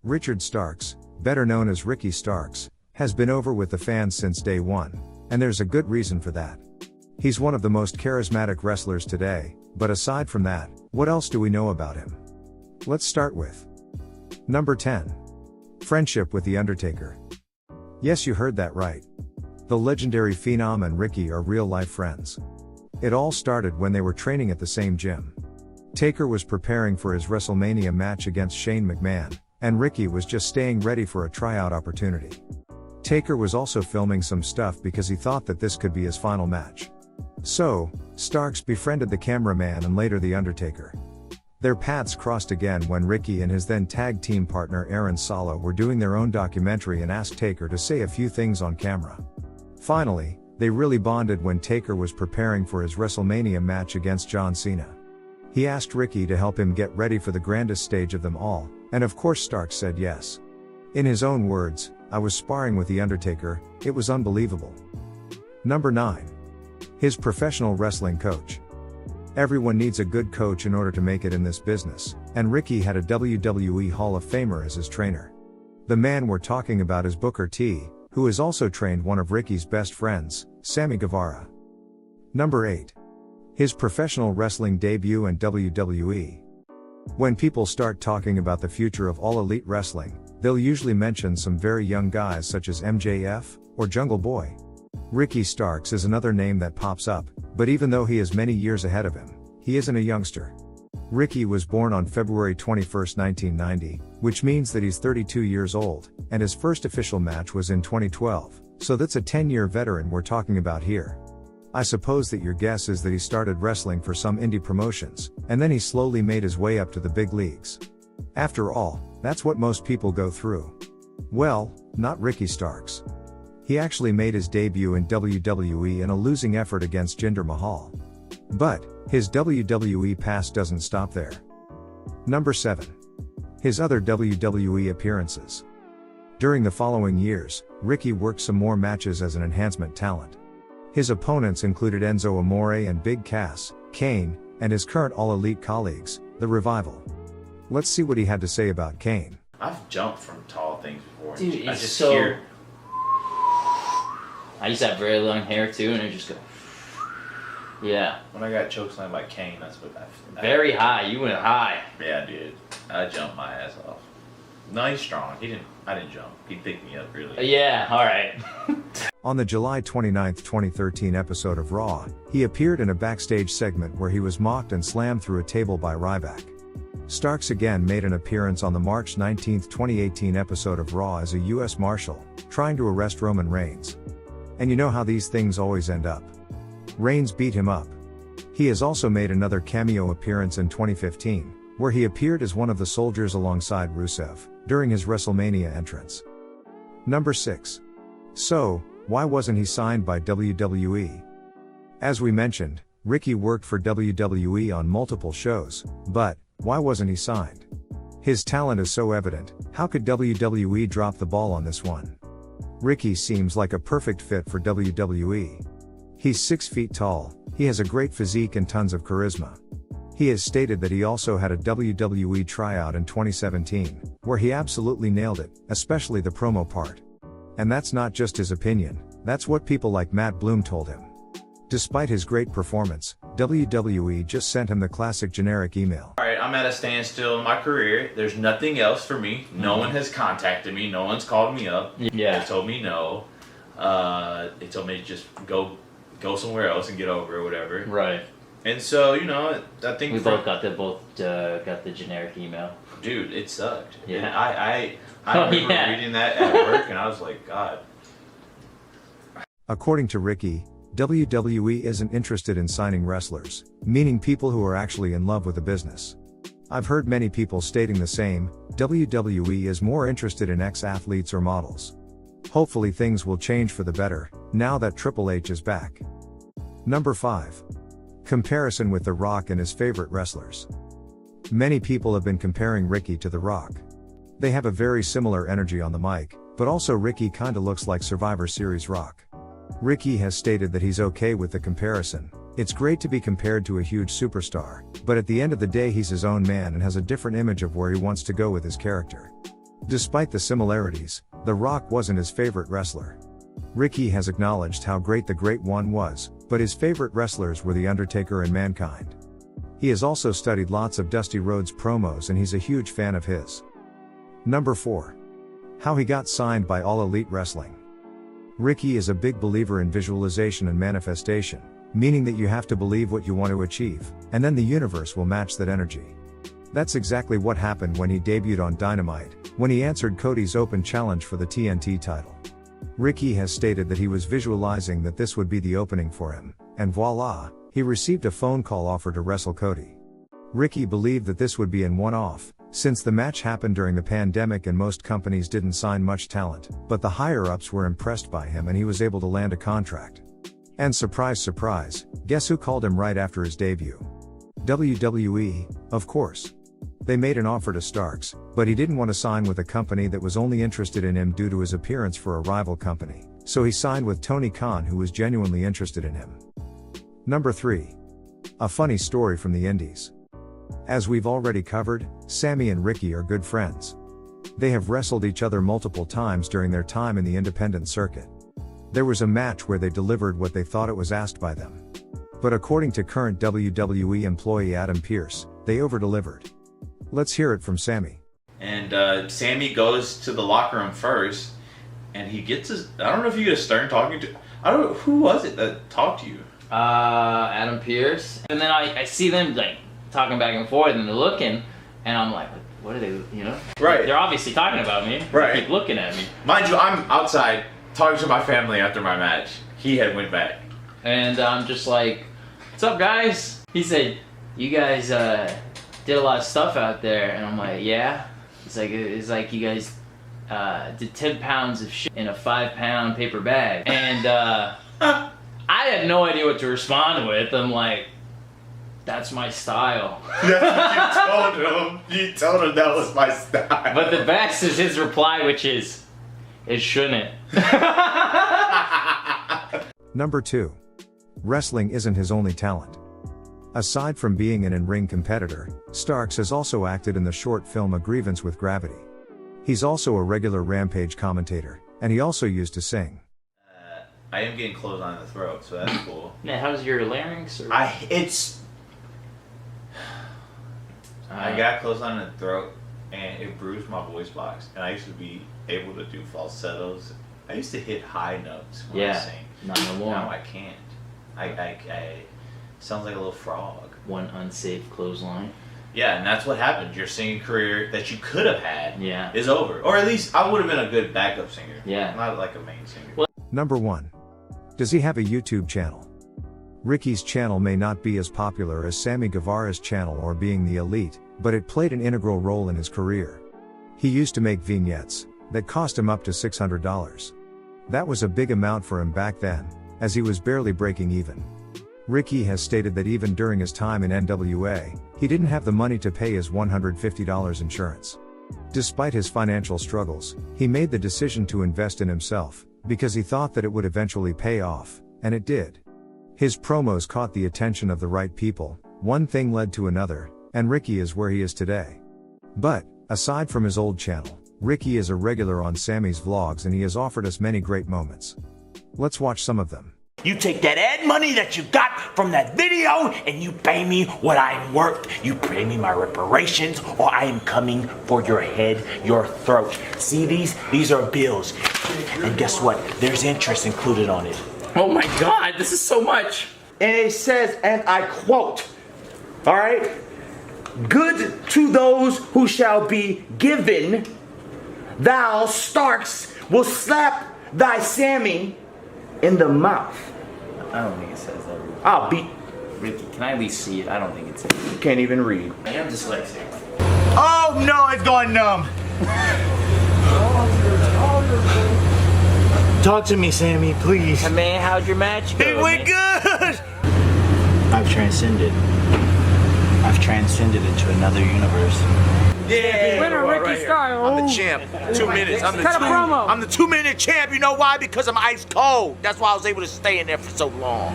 Richard Starks, better known as Ricky Starks, has been over with the fans since day one, and there's a good reason for that. He's one of the most charismatic wrestlers today, but aside from that, what else do we know about him? Let's start with Number 10. Friendship with The Undertaker. Yes, you heard that right. The legendary Phenom and Ricky are real-life friends. It all started when they were training at the same gym. Taker was preparing for his WrestleMania match against Shane McMahon, and Ricky was just staying ready for a tryout opportunity. Taker was also filming some stuff because he thought that this could be his final match. So, Starks befriended the cameraman and later The Undertaker. Their paths crossed again when Ricky and his then tag team partner Aaron Solo were doing their own documentary and asked Taker to say a few things on camera. Finally, they really bonded when Taker was preparing for his WrestleMania match against John Cena. He asked Ricky to help him get ready for the grandest stage of them all, and of course Starks said yes. In his own words, "I was sparring with The Undertaker, it was unbelievable." Number 9. His professional wrestling coach. Everyone needs a good coach in order to make it in this business, and Ricky had a WWE Hall of Famer as his trainer. The man we're talking about is Booker T, who has also trained one of Ricky's best friends, Sammy Guevara. Number 8. His professional wrestling debut in WWE. When people start talking about the future of All Elite Wrestling, they'll usually mention some very young guys such as MJF, or Jungle Boy. Ricky Starks is another name that pops up, but even though he is many years ahead of him, he isn't a youngster. Ricky was born on February 21, 1990, which means that he's 32 years old, and his first official match was in 2012, so that's a 10-year veteran we're talking about here. I suppose that your guess is that he started wrestling for some indie promotions, and then he slowly made his way up to the big leagues. After all, that's what most people go through. Well, not Ricky Starks. He actually made his debut in WWE in a losing effort against Jinder Mahal. But, his WWE past doesn't stop there. Number 7. His other WWE appearances. During the following years, Ricky worked some more matches as an enhancement talent. His opponents included Enzo Amore and Big Cass, Kane, and his current All Elite colleagues, The Revival. Let's see what he had to say about Kane. I've jumped from tall things before. Dude, I it's just so... hear. I used to have very long hair too, and it just go. Yeah. When I got chokeslammed by Kane, that's what I Very high. You went high. Yeah, dude. I jumped my ass off. No, he's strong. I didn't jump. He picked me up, really. Yeah, alright. On the July 29, 2013 episode of Raw, he appeared in a backstage segment where he was mocked and slammed through a table by Ryback. Starks again made an appearance on the March 19, 2018 episode of Raw as a U.S. Marshal, trying to arrest Roman Reigns. And you know how these things always end up. Reigns beat him up. He has also made another cameo appearance in 2015, where he appeared as one of the soldiers alongside Rusev, during his WrestleMania entrance. Number 6. So, why wasn't he signed by WWE? As we mentioned, Ricky worked for WWE on multiple shows, but, why wasn't he signed? His talent is so evident, how could WWE drop the ball on this one? Ricky seems like a perfect fit for WWE. He's 6 feet tall, he has a great physique and tons of charisma. He has stated that he also had a WWE tryout in 2017, where he absolutely nailed it, especially the promo part. And that's not just his opinion, that's what people like Matt Bloom told him. Despite his great performance, WWE just sent him the classic generic email. Alright, I'm at a standstill in my career. There's nothing else for me. No one has contacted me. No one's called me up. Yeah. They told me no. They told me to just go somewhere else and get over it or whatever. Right. And so, I think We both got the generic email. Dude, it sucked. Yeah. And I remember reading that at work and I was like, God. According to Ricky, WWE isn't interested in signing wrestlers, meaning people who are actually in love with the business. I've heard many people stating the same. WWE is more interested in ex-athletes or models. Hopefully things will change for the better, now that Triple H is back. Number 5. Comparison with The Rock and his favorite wrestlers. Many people have been comparing Ricky to The Rock. They have a very similar energy on the mic, but also Ricky kinda looks like Survivor Series Rock. Ricky has stated that he's okay with the comparison. It's great to be compared to a huge superstar, but at the end of the day he's his own man and has a different image of where he wants to go with his character. Despite the similarities, The Rock wasn't his favorite wrestler. Ricky has acknowledged how great the Great One was, but his favorite wrestlers were The Undertaker and Mankind. He has also studied lots of Dusty Rhodes promos and he's a huge fan of his. Number 4. How he got signed by All Elite Wrestling. Ricky is a big believer in visualization and manifestation, meaning that you have to believe what you want to achieve, and then the universe will match that energy. That's exactly what happened when he debuted on Dynamite, when he answered Cody's open challenge for the TNT title. Ricky has stated that he was visualizing that this would be the opening for him, and voila, he received a phone call offer to wrestle Cody. Ricky believed that this would be an one-off, since the match happened during the pandemic and most companies didn't sign much talent, but the higher-ups were impressed by him and he was able to land a contract. And surprise surprise, guess who called him right after his debut? WWE, of course. They made an offer to Starks, but he didn't want to sign with a company that was only interested in him due to his appearance for a rival company, so he signed with Tony Khan, who was genuinely interested in him. Number 3. A funny story from the Indies. As we've already covered, Sammy and Ricky are good friends. They have wrestled each other multiple times during their time in the independent circuit. There was a match where they delivered what they thought it was asked by them. But according to current WWE employee Adam Pearce, they over-delivered. Let's hear it from Sammy. And Sammy goes to the locker room first, and he gets his, I don't know if you get a Stern talking to, I don't know, who was it that talked to you? Adam Pearce. And then I see them like talking back and forth and they're looking, and I'm like, what are they, you know? Right. They're obviously talking about me. Right. They keep looking at me. Mind you, I'm outside talking to my family after my match. He had went back. And I'm just like, what's up, guys? He said, you guys did a lot of stuff out there. And I'm like, yeah. It's like you guys did 10 pounds of shit in a 5-pound paper bag. And I had no idea what to respond with. I'm like, that's my style. That's what you told him. You told him that was my style. But the best is his reply, which is, it shouldn't. Number 2. Wrestling isn't his only talent. Aside from being an in-ring competitor, Starks has also acted in the short film A Grievance with Gravity. He's also a regular Rampage commentator, and he also used to sing. I am getting clothes on the throat, so that's cool. Now, how's your larynx? Or... I got clothes on the throat, and it bruised my voice box. And I used to be able to do falsettos. I used to hit high notes when I sing. Not no more. Now I can't. I sounds like a little frog. One unsafe clothesline. Yeah, and that's what happened. Your singing career that you could have had is over. Or at least I would have been a good backup singer. Yeah. Not like a main singer. Well, Number 1. Does he have a YouTube channel? Ricky's channel may not be as popular as Sammy Guevara's channel or Being the Elite, but it played an integral role in his career. He used to make vignettes that cost him up to $600. That was a big amount for him back then, as he was barely breaking even. Ricky has stated that even during his time in NWA, he didn't have the money to pay his $150 insurance. Despite his financial struggles, he made the decision to invest in himself, because he thought that it would eventually pay off, and it did. His promos caught the attention of the right people, one thing led to another, and Ricky is where he is today. But, aside from his old channel, Ricky is a regular on Sammy's vlogs and he has offered us many great moments. Let's watch some of them. You take that ad money that you got from that video and you pay me what I'm worth. You pay me my reparations or I am coming for your head, your throat. See these? These are bills. And guess what? There's interest included on it. oh my God, this is so much. And it says, and I quote, all right, good to those who shall be given, thou Starks will slap thy Sammy in the mouth. I don't think it says that. I'll beat. Ricky, can I at least see it? I don't think it says it. You can't even read. I am dyslexic. Oh no, it's going numb. Talk to me, Sammy, please. Hey man, how'd your match go? It went good! I've transcended into another universe. Yeah, Winner Ricky Starks. I'm the champ. 2 minutes. I'm the Cut a promo. I'm the 2-minute champ. You know why? Because I'm ice cold. That's why I was able to stay in there for so long.